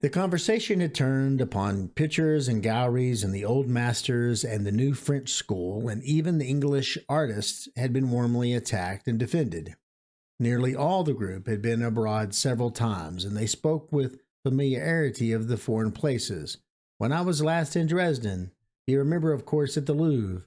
The conversation had turned upon pictures and galleries and the old masters and the new French school, and even the English artists had been warmly attacked and defended. Nearly all the group had been abroad several times, and they spoke with familiarity of the foreign places. When I was last in Dresden, you remember, of course, at the Louvre.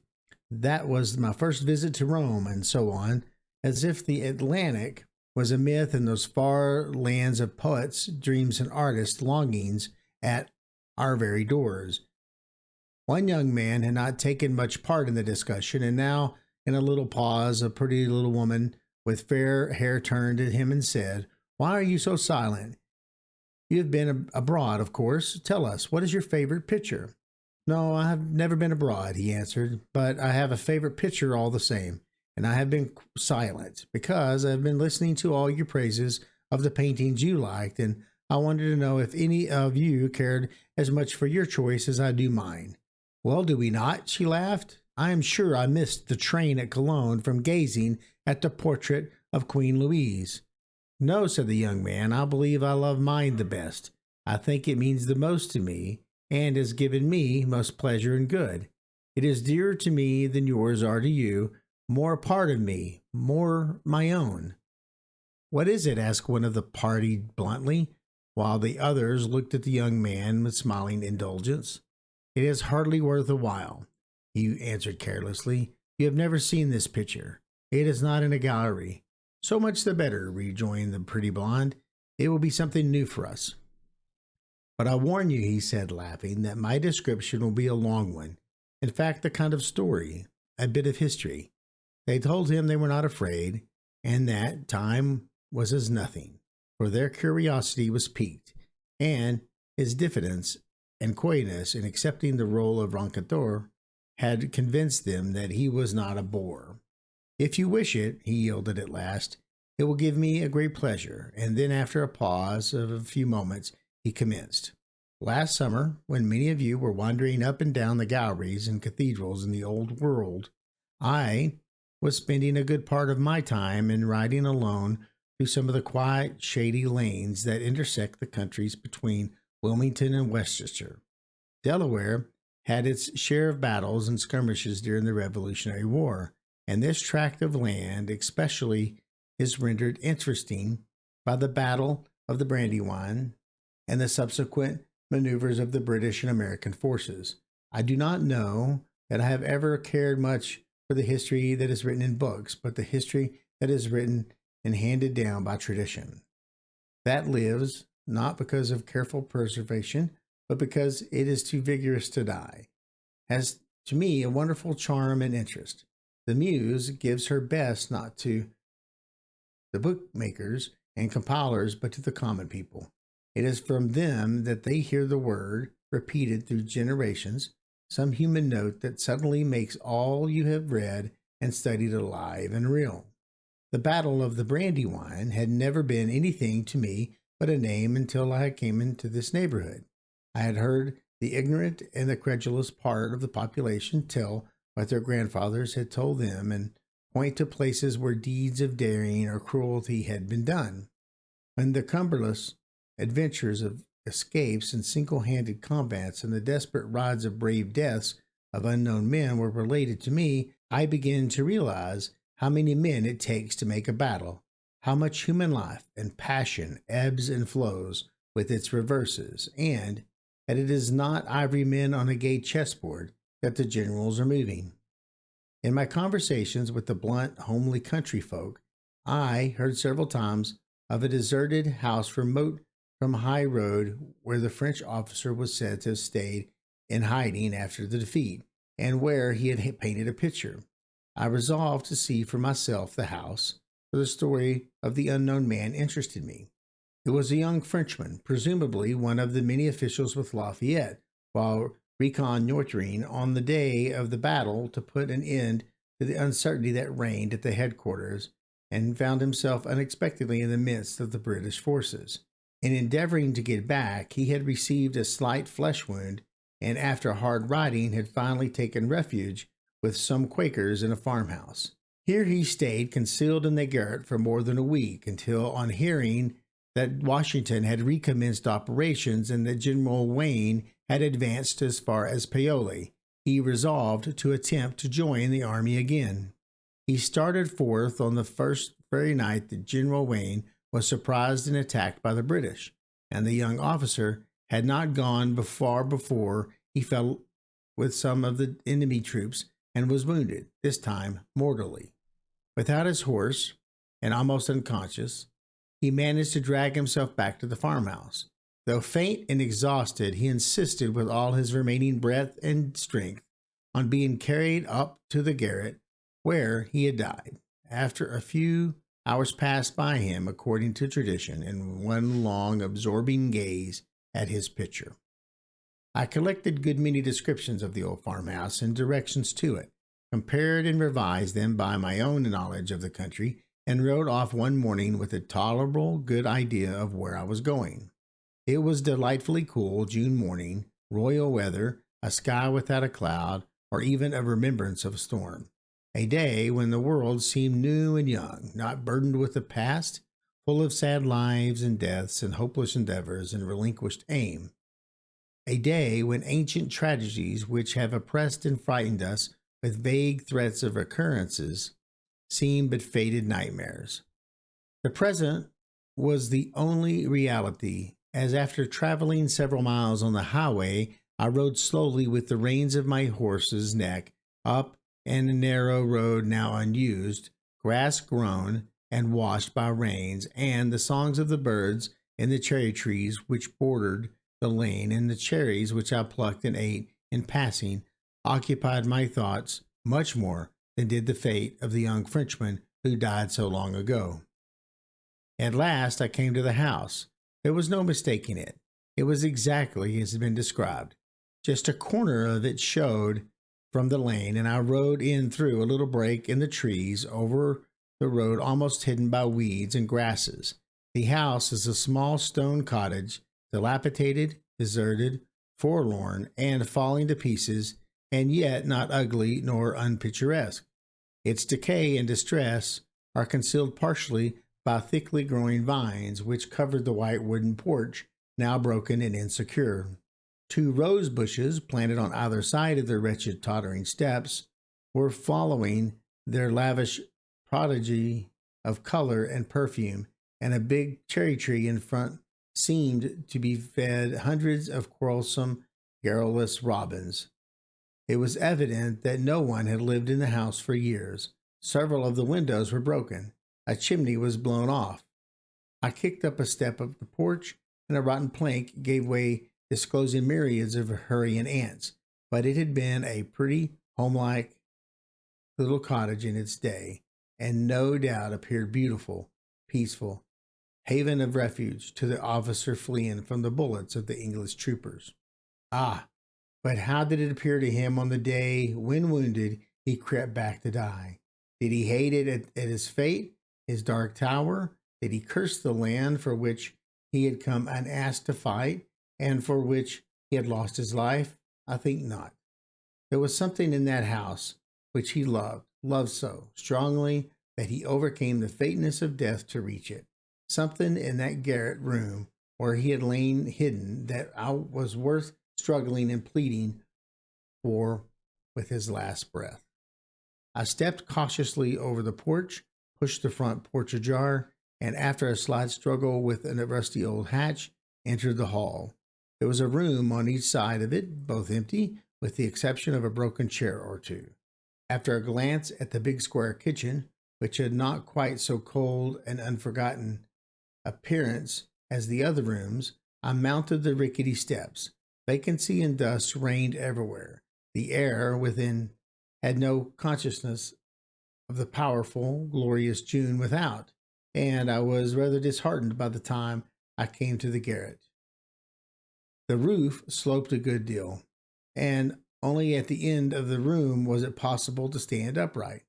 That was my first visit to Rome, and so on, as if the Atlantic was a myth in those far lands of poets, dreams, and artists' longings at our very doors. One young man had not taken much part in the discussion, and now, in a little pause, a pretty little woman with fair hair turned to him and said, "Why are you so silent? You have been abroad, of course. Tell us, what is your favorite picture?" "No, I have never been abroad," he answered, "but I have a favorite picture all the same. And I have been silent because I've been listening to all your praises of the paintings you liked, and I wanted to know if any of you cared as much for your choice as I do mine." "Well, do we not?" she laughed. "I am sure I missed the train at Cologne from gazing at the portrait of Queen Louise." "No," said the young man, "I believe I love mine the best. I think it means the most to me, and has given me most pleasure and good. It is dearer to me than yours are to you, more a part of me, more my own." "What is it?" asked one of the party bluntly, while the others looked at the young man with smiling indulgence. "It is hardly worth a while," he answered carelessly. "You have never seen this picture. It is not in a gallery." "So much the better," rejoined the pretty blonde. "It will be something new for us." "But I warn you," he said, laughing, "that my description will be a long one. In fact, a kind of story, a bit of history." They told him they were not afraid, and that time was as nothing, for their curiosity was piqued, and his diffidence and coyness in accepting the role of raconteur had convinced them that he was not a bore. "If you wish it," he yielded at last, "it will give me a great pleasure." And then, after a pause of a few moments, he commenced. "Last summer, when many of you were wandering up and down the galleries and cathedrals in the old world, I was spending a good part of my time in riding alone through some of the quiet, shady lanes that intersect the countries between Wilmington and Westchester. Delaware had its share of battles and skirmishes during the Revolutionary War, and this tract of land especially is rendered interesting by the Battle of the Brandywine and the subsequent maneuvers of the British and American forces. I do not know that I have ever cared much for the history that is written in books, but the history that is written and handed down by tradition. That lives, not because of careful preservation, but because it is too vigorous to die, has to me a wonderful charm and interest. The muse gives her best not to the bookmakers and compilers, but to the common people. It is from them that they hear the word, repeated through generations, some human note that suddenly makes all you have read and studied alive and real. The Battle of the Brandywine had never been anything to me but a name until I came into this neighborhood. I had heard the ignorant and the credulous part of the population tell what their grandfathers had told them and point to places where deeds of daring or cruelty had been done. When the cumberless adventures of escapes and single-handed combats and the desperate rides of brave deaths of unknown men were related to me, I began to realize how many men it takes to make a battle, how much human life and passion ebbs and flows with its reverses, and that it is not ivory men on a gay chessboard that the generals are moving. In my conversations with the blunt, homely country folk, I heard several times of a deserted house remote from high road where the French officer was said to have stayed in hiding after the defeat, and where he had painted a picture. I resolved to see for myself the house, for the story of the unknown man interested me. It was a young Frenchman, presumably one of the many officials with Lafayette, while reconnoitering on the day of the battle to put an end to the uncertainty that reigned at the headquarters, and found himself unexpectedly in the midst of the British forces. In endeavoring to get back, he had received a slight flesh wound, and after hard riding had finally taken refuge with some Quakers in a farmhouse. Here he stayed concealed in the garret for more than a week, until on hearing that Washington had recommenced operations and that General Wayne had advanced as far as Paoli, he resolved to attempt to join the army again. He started forth on the very night that General Wayne was surprised and attacked by the British, and the young officer had not gone far before he fell with some of the enemy troops and was wounded, this time mortally. Without his horse, and almost unconscious, he managed to drag himself back to the farmhouse. Though faint and exhausted, he insisted with all his remaining breath and strength on being carried up to the garret where he had died. After a few hours passed by him, according to tradition, in one long, absorbing gaze at his picture. I collected good many descriptions of the old farmhouse and directions to it, compared and revised them by my own knowledge of the country, and rode off one morning with a tolerable good idea of where I was going. It was delightfully cool June morning, royal weather, a sky without a cloud, or even a remembrance of a storm. A day when the world seemed new and young, not burdened with the past, full of sad lives and deaths and hopeless endeavors and relinquished aim. A day when ancient tragedies which have oppressed and frightened us with vague threats of occurrences seemed but faded nightmares. The present was the only reality, as after traveling several miles on the highway, I rode slowly with the reins of my horse's neck up a narrow road now unused, grass grown and washed by rains, and the songs of the birds in the cherry trees which bordered the lane and the cherries which I plucked and ate in passing occupied my thoughts much more than did the fate of the young Frenchman who died so long ago. At last I came to the house. There was no mistaking it. It was exactly as had been described. Just a corner of it showed from the lane, and I rode in through a little break in the trees over the road almost hidden by weeds and grasses. The house is a small stone cottage, dilapidated, deserted, forlorn, and falling to pieces, and yet not ugly nor unpicturesque. Its decay and distress are concealed partially by thickly growing vines which covered the white wooden porch, now broken and insecure. 2 rose bushes, planted on either side of the wretched tottering steps, were following their lavish prodigy of color and perfume, and a big cherry tree in front seemed to be fed hundreds of quarrelsome, garrulous robins. It was evident that no one had lived in the house for years. Several of the windows were broken. A chimney was blown off. I kicked up a step of the porch, and a rotten plank gave way, disclosing myriads of hurrying ants. But it had been a pretty, homelike little cottage in its day, and no doubt appeared beautiful, peaceful, haven of refuge to the officer fleeing from the bullets of the English troopers. Ah, but how did it appear to him on the day when wounded he crept back to die? Did he hate it at his fate, his dark tower? Did he curse the land for which he had come unasked to fight, and for which he had lost his life? I think not. There was something in that house which he loved so strongly that he overcame the faintness of death to reach it. Something in that garret room where he had lain hidden that was worth struggling and pleading for with his last breath. I stepped cautiously over the porch, pushed the front porch ajar, and after a slight struggle with a rusty old hatch, entered the hall. There was a room on each side of it, both empty, with the exception of a broken chair or two. After a glance at the big square kitchen, which had not quite so cold and unforgotten appearance as the other rooms, I mounted the rickety steps. Vacancy and dust reigned everywhere. The air within had no consciousness of the powerful, glorious June without, and I was rather disheartened by the time I came to the garret. The roof sloped a good deal, and only at the end of the room was it possible to stand upright.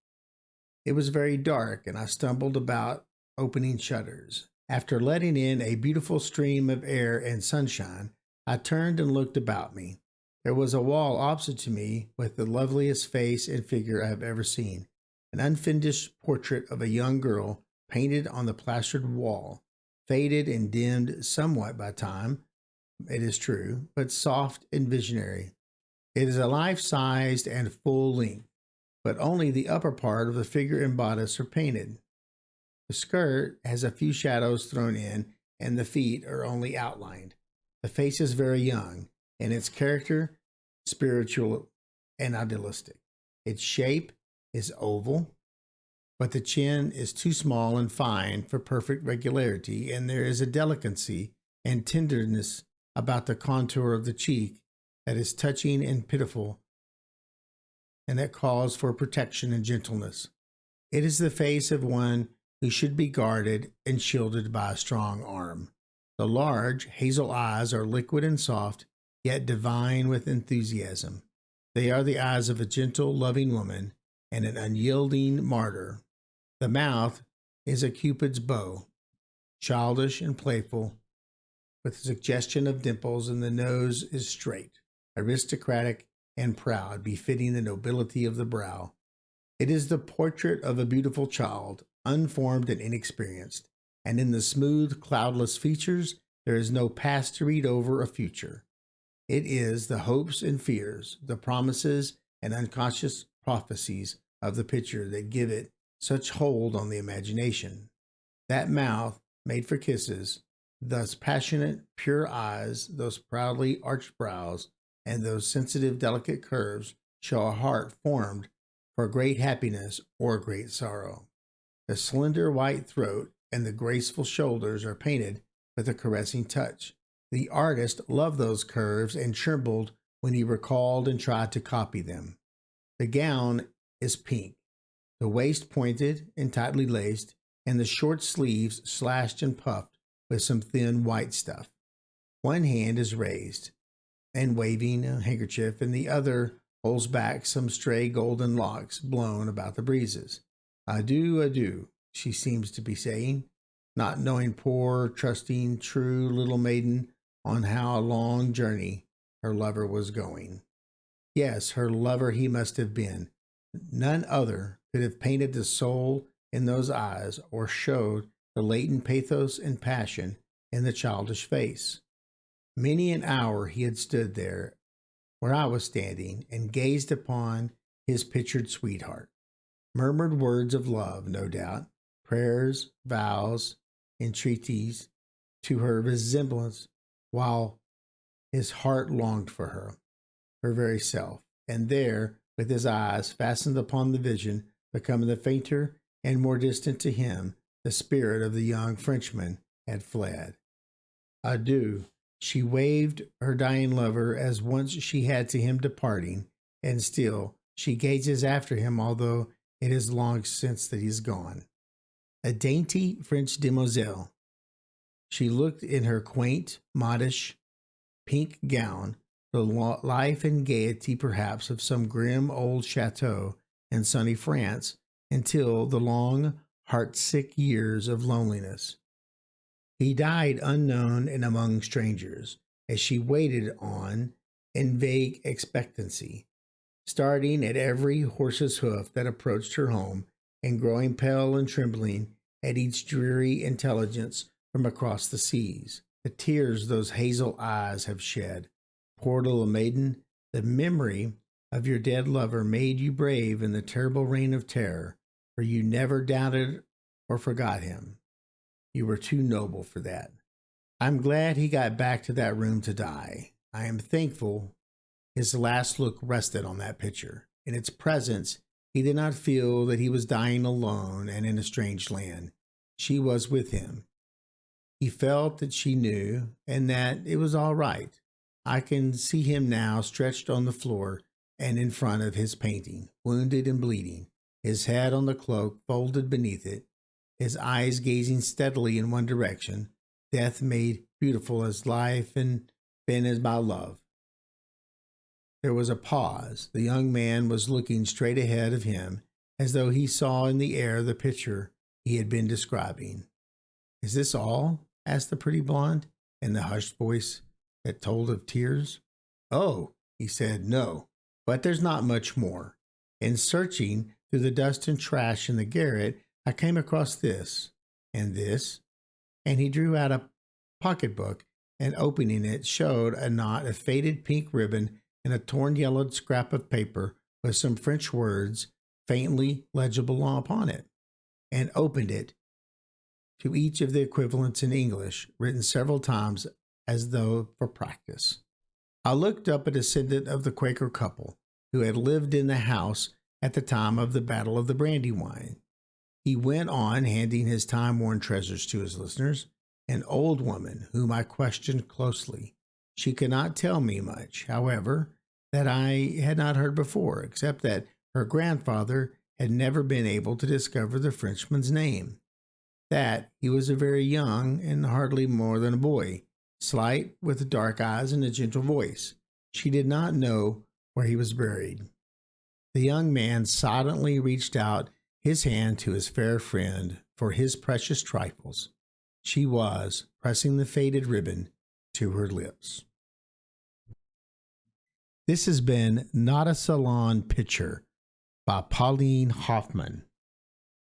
It was very dark, and I stumbled about opening shutters. After letting in a beautiful stream of air and sunshine, I turned and looked about me. There was a wall opposite to me with the loveliest face and figure I have ever seen, an unfinished portrait of a young girl painted on the plastered wall. faded and dimmed somewhat by time, it is true, but soft and visionary. It is a life-sized and full length, but only the upper part of the figure and bodice are painted. The skirt has a few shadows thrown in, and the feet are only outlined. The face is very young, and its character spiritual and idealistic. Its shape is oval, but the chin is too small and fine for perfect regularity, and there is a delicacy and tenderness about the contour of the cheek that is touching and pitiful, and that calls for protection and gentleness. It is the face of one who should be guarded and shielded by a strong arm. The large hazel eyes are liquid and soft, yet divine with enthusiasm. They are the eyes of a gentle, loving woman and an unyielding martyr. The mouth is a Cupid's bow, childish and playful, with a suggestion of dimples, and the nose is straight, aristocratic and proud, befitting the nobility of the brow. It is the portrait of a beautiful child, unformed and inexperienced, and in the smooth, cloudless features there is no past to read over a future. It is the hopes and fears, the promises and unconscious prophecies of the picture that give it such hold on the imagination. That mouth, made for kisses, those passionate, pure eyes, those proudly arched brows, and those sensitive, delicate curves show a heart formed for great happiness or great sorrow. The slender white throat and the graceful shoulders are painted with a caressing touch. The artist loved those curves and trembled when he recalled and tried to copy them. The gown is pink, the waist pointed and tightly laced, and the short sleeves slashed and puffed with some thin white stuff. One hand is raised and waving a handkerchief, and the other holds back some stray golden locks blown about the breezes. Adieu, adieu, she seems to be saying, not knowing, poor, trusting, true little maiden, on how long journey her lover was going. Yes, her lover he must have been. None other could have painted the soul in those eyes or showed the latent pathos and passion in the childish face. Many an hour he had stood there where I was standing and gazed upon his pictured sweetheart, murmured words of love, no doubt, prayers, vows, entreaties to her resemblance, while his heart longed for her very self, and there, with his eyes fastened upon the vision, becoming the fainter and more distant to him, the spirit of the young Frenchman had fled. Adieu. She waved her dying lover as once she had to him departing, and still she gazes after him, although it is long since that he is gone. A dainty French demoiselle, she looked in her quaint, modish, pink gown, the life and gaiety perhaps of some grim old chateau in sunny France, until the long, heart-sick years of loneliness. He died unknown and among strangers, as she waited on in vague expectancy, starting at every horse's hoof that approached her home, and growing pale and trembling at each dreary intelligence from across the seas. The tears those hazel eyes have shed. Poor little maiden, the memory of your dead lover made you brave in the terrible reign of terror, for you never doubted or forgot him. You were too noble for that. I'm glad he got back to that room to die. I am thankful his last look rested on that picture. In its presence, he did not feel that he was dying alone and in a strange land. She was with him. He felt that she knew, and that it was all right. I can see him now stretched on the floor and in front of his painting, wounded and bleeding, his head on the cloak folded beneath it, his eyes gazing steadily in one direction, death made beautiful as life and been as my love. There was a pause. The young man was looking straight ahead of him, as though he saw in the air the picture he had been describing. Is this all? Asked the pretty blonde, in the hushed voice that told of tears. Oh, he said, no, but there's not much more. In searching through the dust and trash in the garret, I came across this, and this, and he drew out a pocketbook and opening it showed a knot of faded pink ribbon and a torn yellowed scrap of paper with some French words faintly legible upon it, and opened it to each of the equivalents in English, written several times as though for practice. I looked up a descendant of the Quaker couple who had lived in the house at the time of the Battle of the Brandywine. He went on handing his time-worn treasures to his listeners, an old woman whom I questioned closely. She could not tell me much, however, that I had not heard before, except that her grandfather had never been able to discover the Frenchman's name, that he was a very young and hardly more than a boy, slight, with dark eyes and a gentle voice. She did not know where he was buried. The young man silently reached out his hand to his fair friend for his precious trifles. She was pressing the faded ribbon to her lips. This has been Not a Salon Picture by Pauline Hoffman,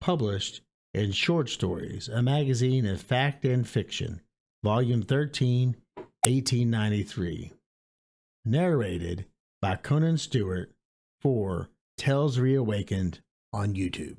published in Short Stories, a magazine of fact and fiction, Volume 13, 1893. Narrated by Conan Stewart for Tales Reawakened on YouTube.